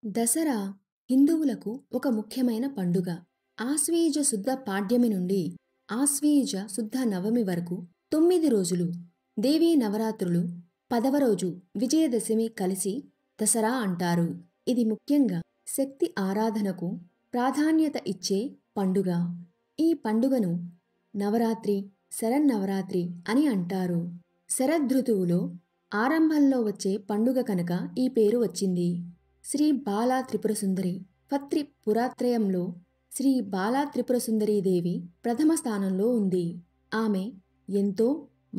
దసరా హిందువులకు ఒక ముఖ్యమైన పండుగ. ఆశ్వీజ శుద్ధ పాడ్యమి నుండి ఆశ్వీజ శుద్ధ నవమి వరకు 9 రోజులు దేవీ నవరాత్రులు. 10వ రోజు విజయదశమి కలిసి దసరా అంటారు. ఇది ముఖ్యంగా శక్తి ఆరాధనకు ప్రాధాన్యత ఇచ్చే పండుగ. ఈ పండుగను నవరాత్రి, శరన్నవరాత్రి అని అంటారు. శరదృతువులో ఆరంభంలో వచ్చే పండుగ కనుక ఈ పేరు వచ్చింది. శ్రీ బాలా త్రిపురసుందరి పత్రి పురాత్రయంలో శ్రీ బాలా త్రిపురసుందరీదేవి ప్రథమ స్థానంలో ఉంది. ఆమె ఎంతో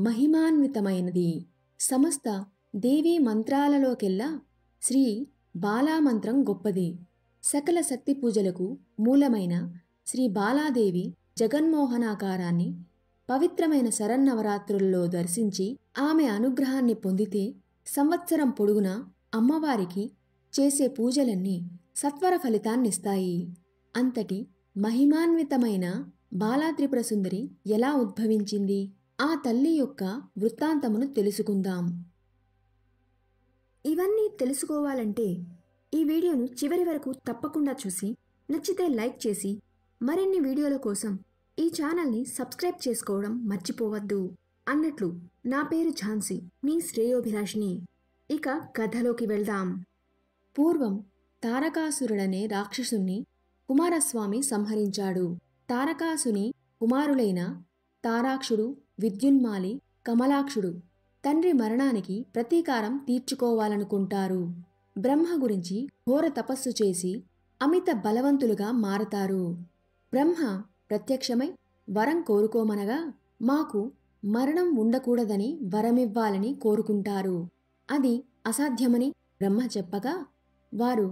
మహిమాన్వితమైనది. సమస్త దేవీ మంత్రాలలోకెల్లా శ్రీ బాలా మంత్రం గొప్పది. సకల శక్తి పూజలకు మూలమైన శ్రీ బాలాదేవి జగన్మోహనాకారాన్ని పవిత్రమైన శరన్నవరాత్రుల్లో దర్శించి ఆమె అనుగ్రహాన్ని పొందితే సంవత్సరం పొడుగునా అమ్మవారికి చేసే పూజలన్నీ సత్వర ఫలితాన్నిస్తాయి. అంతటి మహిమాన్వితమైన బాలా త్రిపురసుందరి ఎలా ఉద్భవించింది? ఆ తల్లి యొక్క వృత్తాంతమును తెలుసుకుందాం. ఇవన్నీ తెలుసుకోవాలంటే ఈ వీడియోను చివరి వరకు తప్పకుండా చూసి నచ్చితే లైక్ చేసి మరిన్ని వీడియోల కోసం ఈ ఛానల్ని సబ్స్క్రైబ్ చేసుకోవడం మర్చిపోవద్దు. అన్నట్లు నా పేరు ఝాన్సీ, మీ శ్రేయోభిలాషిని. ఇక కథలోకి వెళ్దాం. పూర్వం తారకాసురుడనే రాక్షసుణ్ణి కుమారస్వామి సంహరించాడు. తారకాసుని కుమారులైన తారాక్షుడు, విద్యున్మాలి, కమలాక్షుడు తండ్రి మరణానికి ప్రతీకారం తీర్చుకోవాలనుకుంటారు. బ్రహ్మ గురించి ఘోర తపస్సు చేసి అమిత బలవంతులుగా మారతారు. బ్రహ్మ ప్రత్యక్షమై వరం కోరుకోమనగా మాకు మరణం ఉండకూడదని వరమివ్వాలని కోరుకుంటారు. అది అసాధ్యమని బ్రహ్మ చెప్పగా వారు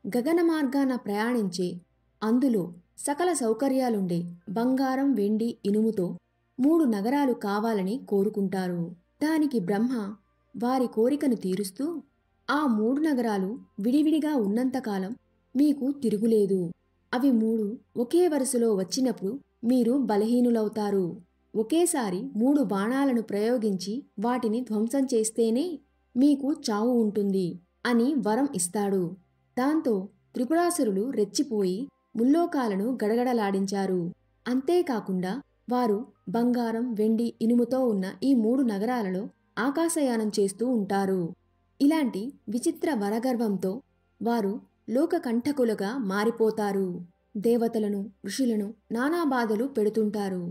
గగన మార్గాన ప్రయాణించే, అందులో సకల సౌకర్యాలుండే బంగారం, వెండి, ఇనుముతో 3 నగరాలు కావాలని కోరుకుంటారు. దానికి బ్రహ్మ వారి కోరికను తీరుస్తూ ఆ 3 నగరాలు విడివిడిగా ఉన్నంతకాలం మీకు తిరుగులేదు. అవి 3 ఒకే వరుసలో వచ్చినప్పుడు మీరు బలహీనులవుతారు. ఒకేసారి 3 బాణాలను ప్రయోగించి వాటిని ధ్వంసం చేస్తేనే మీకు చావు ఉంటుంది అని వరం ఇస్తాడు. దాంతో త్రిపురాసురులు రెచ్చిపోయి ముల్లోకాలను గడగడలాడించారు. అంతేకాకుండా వారు బంగారం, వెండి, ఇనుముతో ఉన్న ఈ 3 నగరాలలో ఆకాశయానం చేస్తూ ఉంటారు. ఇలాంటి విచిత్ర వరగర్వంతో వారు లోకకంఠకులుగా మారిపోతారు. దేవతలను, ఋషులను నానా బాధలు పెడుతుంటారు.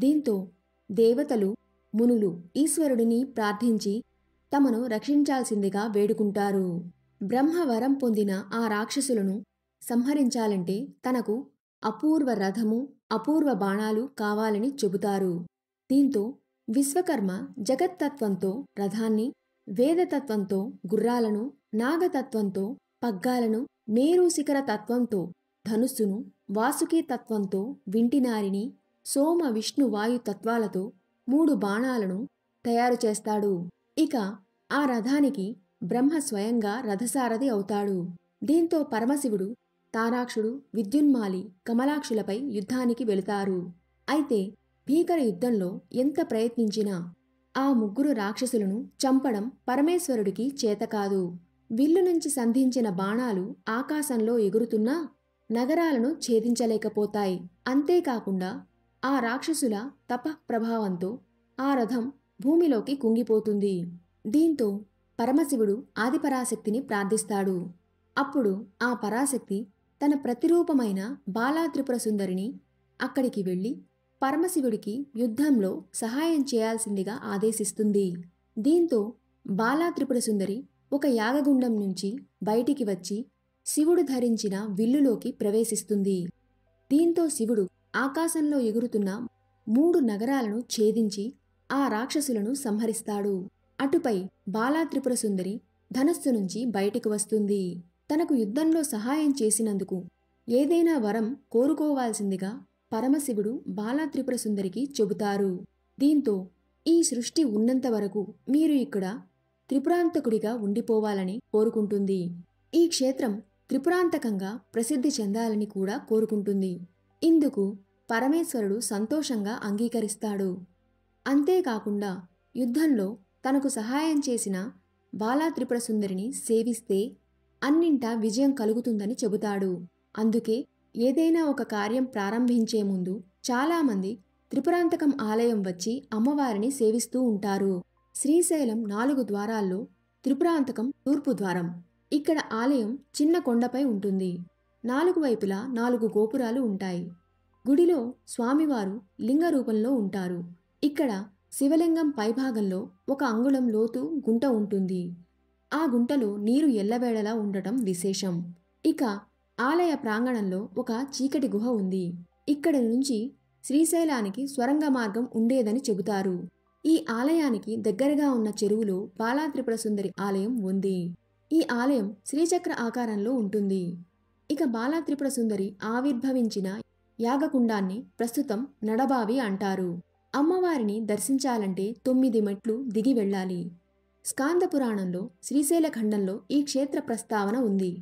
దీంతో దేవతలు, మునులు ఈశ్వరుడిని ప్రార్థించి తమను రక్షించాల్సిందిగా వేడుకుంటారు. బ్రహ్మ వరం పొందిన ఆ రాక్షసులను సంహరించాలంటే తనకు అపూర్వ రథము, అపూర్వ బాణాలు కావాలని చెబుతారు. దీంతో విశ్వకర్మ జగత్తత్వంతో రథాన్ని, వేదతత్వంతో గుర్రాలను, నాగతత్వంతో పగ్గాలను, మేరు శిఖర తత్వంతో ధనుస్సును, వాసుకీ తత్వంతో వింటినారిని, సోమ విష్ణు వాయు తత్వాలతో 3 బాణాలను తయారు చేస్తాడు. ఇక ఆ రథానికి బ్రహ్మ స్వయంగా రథసారథి అవుతాడు. దీంతో పరమశివుడు, తారాక్షుడు, విద్యున్మాలి, కమలాక్షులపై యుద్ధానికి వెళతారు. అయితే భీకర యుద్ధంలో ఎంత ప్రయత్నించినా ఆ 3 రాక్షసులను చంపడం పరమేశ్వరుడికి చేతకాదు. విల్లు నుంచి సంధించిన బాణాలు ఆకాశంలో ఎగురుతున్నా నగరాలను ఛేదించలేకపోతాయి. అంతేకాకుండా ఆ రాక్షసుల తపఃప్రభావంతో ఆ రథం భూమిలోకి కుంగిపోతుంది. దీంతో పరమశివుడు ఆదిపరాశక్తిని ప్రార్థిస్తాడు. అప్పుడు ఆ పరాశక్తి తన ప్రతిరూపమైన బాలా త్రిపురసుందరిని అక్కడికి వెళ్ళి పరమశివుడికి యుద్ధంలో సహాయం చేయాల్సిందిగా ఆదేశిస్తుంది. దీంతో బాలా త్రిపురసుందరి ఒక యాగగుండం నుంచి బయటికి వచ్చి శివుడు ధరించిన విల్లులోకి ప్రవేశిస్తుంది. దీంతో శివుడు ఆకాశంలో ఎగురుతున్న 3 నగరాలను ఛేదించి ఆ రాక్షసులను సంహరిస్తాడు. అటుపై బాలా త్రిపురసుందరి ధనస్సు నుంచి బయటికి వస్తుంది. తనకు యుద్ధంలో సహాయం చేసినందుకు ఏదైనా వరం కోరుకోవాల్సిందిగా పరమశివుడు బాలా త్రిపురసుందరికి చెబుతారు. దీంతో ఈ సృష్టి ఉన్నంత వరకు మీరు ఇక్కడ త్రిపురాంతకుడిగా ఉండిపోవాలని కోరుకుంటుంది. ఈ క్షేత్రం త్రిపురాంతకంగా ప్రసిద్ధి చెందాలని కూడా కోరుకుంటుంది. ఇందుకు పరమేశ్వరుడు సంతోషంగా అంగీకరిస్తాడు. అంతేకాకుండా యుద్ధంలో తనకు సహాయం చేసిన బాలా త్రిపురసుందరిని సేవిస్తే అన్నింటా విజయం కలుగుతుందని చెబుతాడు. అందుకే ఏదైనా ఒక కార్యం ప్రారంభించే ముందు చాలామంది త్రిపురాంతకం ఆలయం వచ్చి అమ్మవారిని సేవిస్తూ ఉంటారు. శ్రీశైలం 4 ద్వారాల్లో త్రిపురాంతకం తూర్పు ద్వారం. ఇక్కడ ఆలయం చిన్న కొండపై ఉంటుంది. 4 వైపులా 4 గోపురాలు ఉంటాయి. గుడిలో స్వామివారు లింగ రూపంలో ఉంటారు. ఇక్కడ శివలింగం పైభాగంలో 1 అంగుళం లోతు గుంట ఉంటుంది. ఆ గుంటలో నీరు ఎల్లవేళలా ఉండటం విశేషం. ఇక ఆలయ ప్రాంగణంలో ఒక చీకటి గుహ ఉంది. ఇక్కడి నుంచి శ్రీశైలానికి స్వరంగ మార్గం ఉండేదని చెబుతారు. ఈ ఆలయానికి దగ్గరగా ఉన్న చెరువులో బాలాత్రిపుర సుందరి ఆలయం ఉంది. ఈ ఆలయం శ్రీచక్ర ఆకారంలో ఉంటుంది. ఇక బాలాత్రిపుర సుందరి ఆవిర్భవించిన యాగకుండాన్ని ప్రస్తుతం నడబావి అంటారు. అమ్మవారిని దర్శించాలంటే 9 మెట్లు దిగి వెళ్ళాలి. స్కాంద పురాణంలో శ్రీశైల ఖండంలో ఈ క్షేత్ర ప్రస్తావన ఉంది.